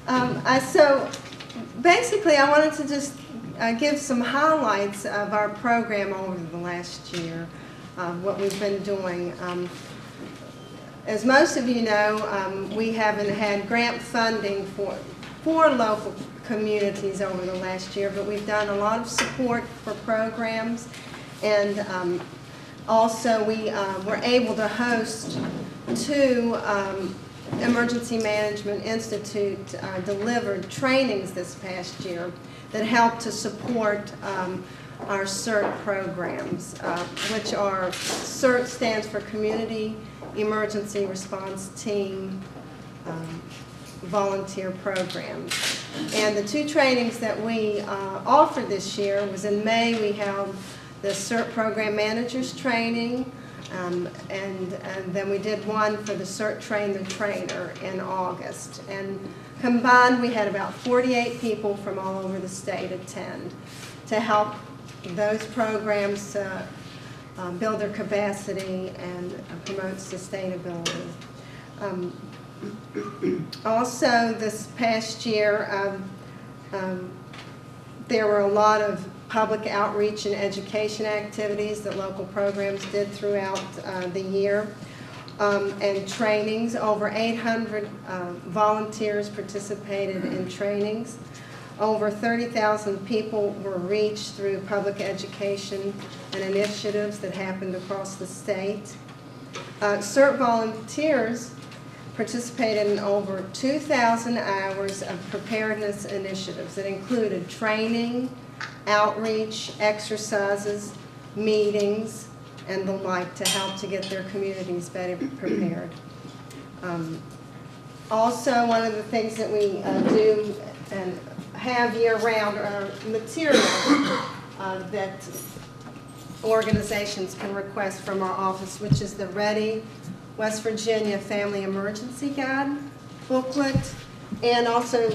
So basically, I wanted to just give some highlights of our program over the last year, what we've been doing. As most of you know, we haven't had grant funding for local communities over the last year, but we've done a lot of support for programs, and also we were able to host two Emergency Management Institute delivered trainings this past year that helped to support our CERT programs, which are, CERT stands for Community Emergency Response Team Volunteer Programs. And the two trainings that we offered this year was in May. We held the CERT Program Managers Training, and then we did one for the CERT Train the Trainer in August. And combined, we had about 48 people from all over the state attend to help those programs build their capacity and promote sustainability. Also, this past year, there were a lot of public outreach and education activities that local programs did throughout the year, and trainings. Over 800 volunteers participated in trainings. Over 30,000 people were reached through public education and initiatives that happened across the state. CERT volunteers participated in over 2,000 hours of preparedness initiatives that included training, outreach, exercises, meetings, and the like to help to get their communities better prepared. Also, one of the things that we do and have year-round are materials that organizations can request from our office, which is the Ready West Virginia Family Emergency Guide booklet, and also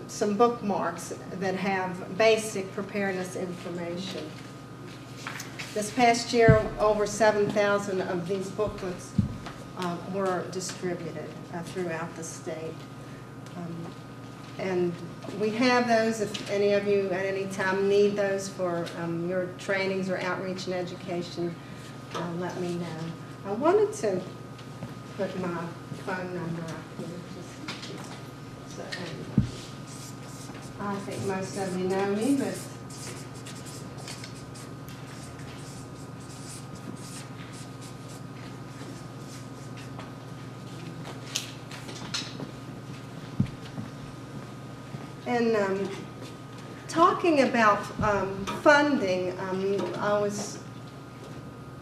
some bookmarks that have basic preparedness information. This past year, over 7,000 of these booklets were distributed throughout the state. And we have those. If any of you at any time need those for your trainings or outreach and education, let me know. I wanted to put my phone number up here. So, I think most of you know me, but talking about funding, I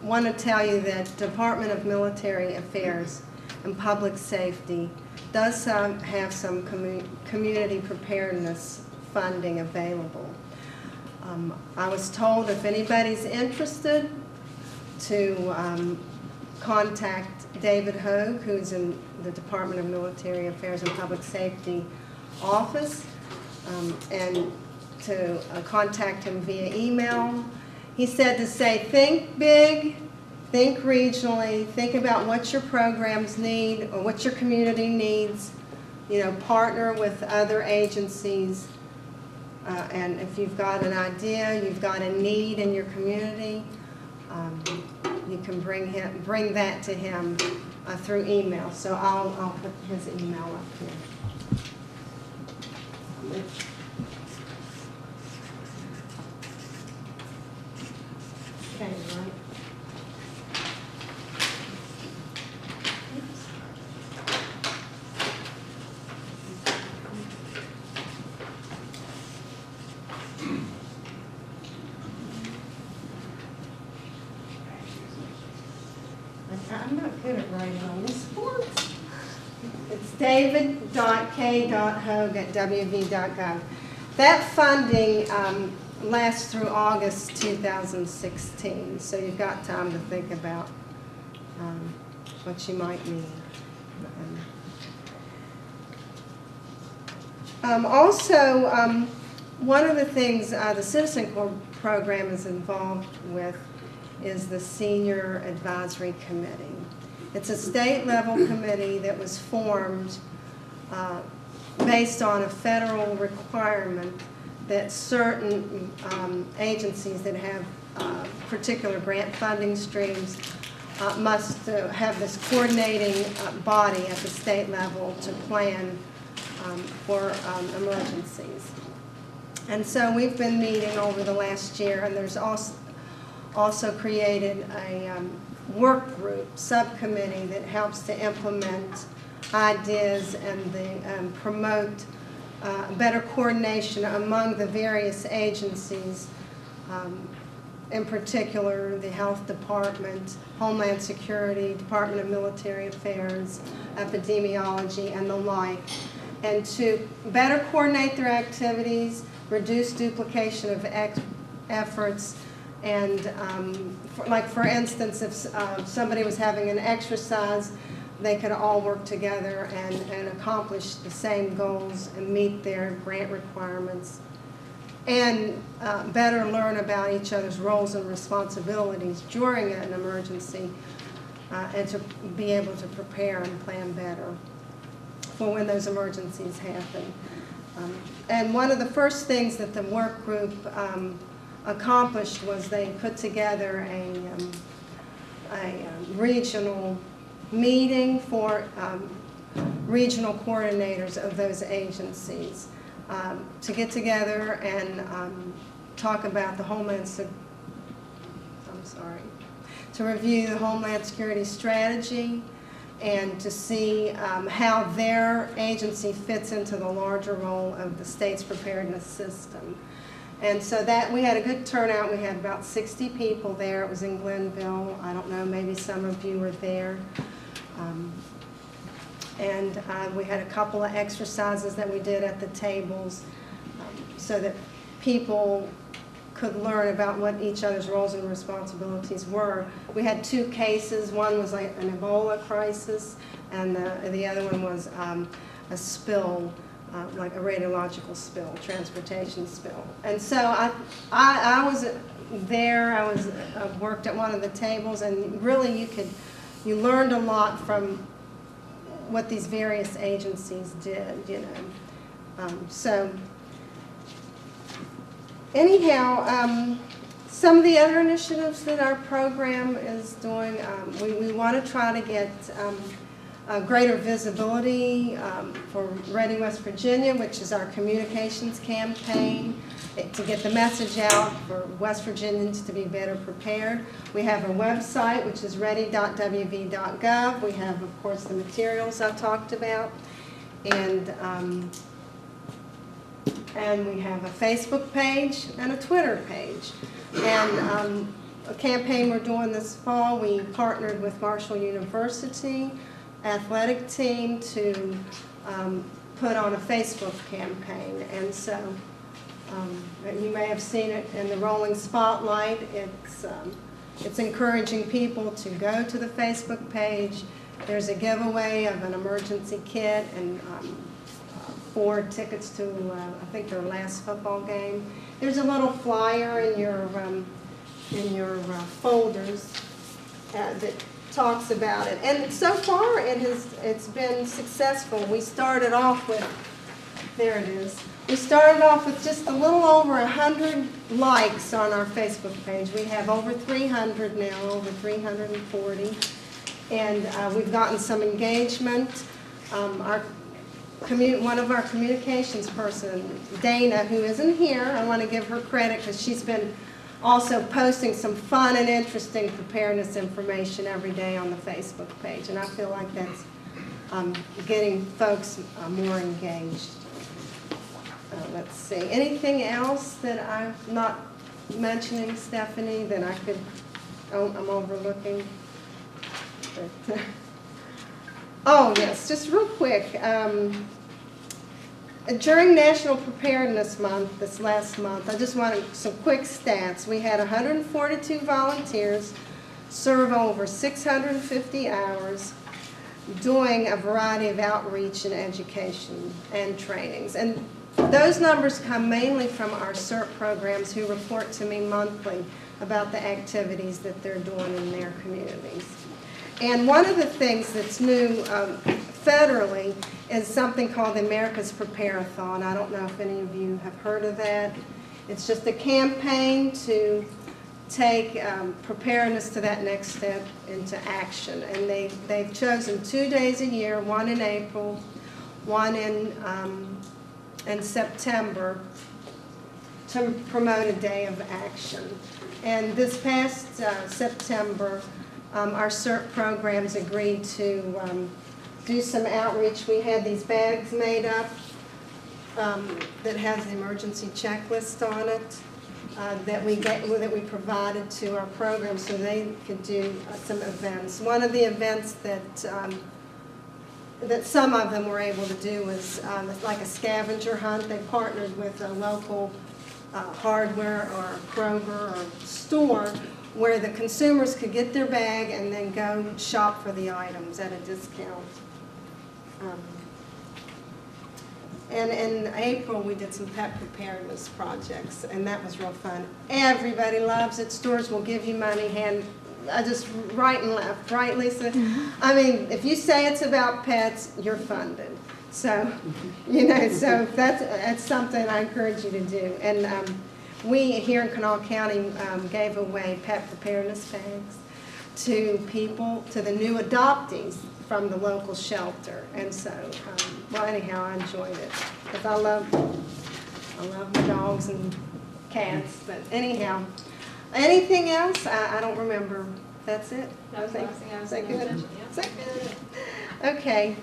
want to tell you that Department of Military Affairs and Public Safety does have some community preparedness funding available. I was told if anybody's interested to contact David Hogue, who's in the Department of Military Affairs and Public Safety office, and to contact him via email. He said to say, think big, think regionally, think about what your programs need or what your community needs. You know, partner with other agencies, and if you've got an idea, you've got a need in your community, you can bring that to him through email. So I'll put his email up here. Okay, right. I'm not good at writing on this board. It's david.k.hogue@wv.gov. That funding lasts through August 2016, so you've got time to think about what you might need. Also, one of the things the Citizen Corps program is involved with is the Senior Advisory Committee. It's a state-level committee that was formed based on a federal requirement that certain agencies that have particular grant funding streams must have this coordinating body at the state level to plan for emergencies. And so we've been meeting over the last year, and there's also created a work group subcommittee that helps to implement ideas and promote better coordination among the various agencies, in particular the Health Department, Homeland Security, Department of Military Affairs, Epidemiology, and the like, and to better coordinate their activities, reduce duplication of efforts, and for instance, if somebody was having an exercise, they could all work together and accomplish the same goals and meet their grant requirements, and better learn about each other's roles and responsibilities during an emergency, and to be able to prepare and plan better for when those emergencies happen. And one of the first things that the work group accomplished was they put together a regional meeting for regional coordinators of those agencies to get together and talk about the to review the Homeland Security strategy and to see how their agency fits into the larger role of the state's preparedness system. And so that we had a good turnout. We had about 60 people there. It was in Glenville. I don't know, maybe some of you were there. And we had a couple of exercises that we did at the tables so that people could learn about what each other's roles and responsibilities were. We had 2 cases. One was like an Ebola crisis, and the other one was a spill, like a radiological spill, transportation spill. And so I was there. I worked at one of the tables, and really you learned a lot from what these various agencies did, you know. So anyhow, some of the other initiatives that our program is doing, we want to try to get greater visibility for Ready West Virginia, which is our communications campaign, to get the message out for West Virginians to be better prepared. We have a website, which is ready.wv.gov. We have, of course, the materials I talked about, and we have a Facebook page and a Twitter page. And a campaign we're doing this fall, we partnered with Marshall University athletic team to put on a Facebook campaign. And so you may have seen it in the rolling spotlight. It's encouraging people to go to the Facebook page. There's a giveaway of an emergency kit and 4 tickets to, I think, their last football game. There's a little flyer in your folders that talks about it. And so far, it's been successful. We started off with, there it is. We started off with just a little over 100 likes on our Facebook page. We have over 300 now, over 340. And we've gotten some engagement. One of our communications person, Dana, who isn't here, I want to give her credit because she's been also posting some fun and interesting preparedness information every day on the Facebook page. And I feel like that's getting folks more engaged. Let's see. Anything else that I'm not mentioning, Stephanie, that I'm overlooking? Oh, yes, just real quick. During National Preparedness Month, this last month, I just wanted some quick stats. We had 142 volunteers serve over 650 hours doing a variety of outreach and education and trainings. And those numbers come mainly from our CERT programs who report to me monthly about the activities that they're doing in their communities. And one of the things that's new federally is something called the America's Prepare-a-thon. I don't know if any of you have heard of that. It's just a campaign to take preparedness to that next step into action. And they've chosen 2 days a year, one in April, one in September, to promote a day of action. And this past September, our CERT programs agreed to do some outreach. We had these bags made up that has the emergency checklist on it that we provided to our program so they could do some events. One of the events that some of them were able to do was like a scavenger hunt. They partnered with a local hardware or Kroger or store where the consumers could get their bag and then go shop for the items at a discount. And in April, we did some pet preparedness projects, and that was real fun. Everybody loves it. Stores will give you money, just right and left, right, Lisa? I mean, if you say it's about pets, you're funded. So, so that's something I encourage you to do. And we here in Kanawha County gave away pet preparedness bags to people, to the new adoptees from the local shelter. And so, well, anyhow, I enjoyed it because I love my dogs and cats. But anyhow, anything else? I don't remember. That's it. That was the last thing I was Is that going to good? mention. Yeah. Is that good? Okay.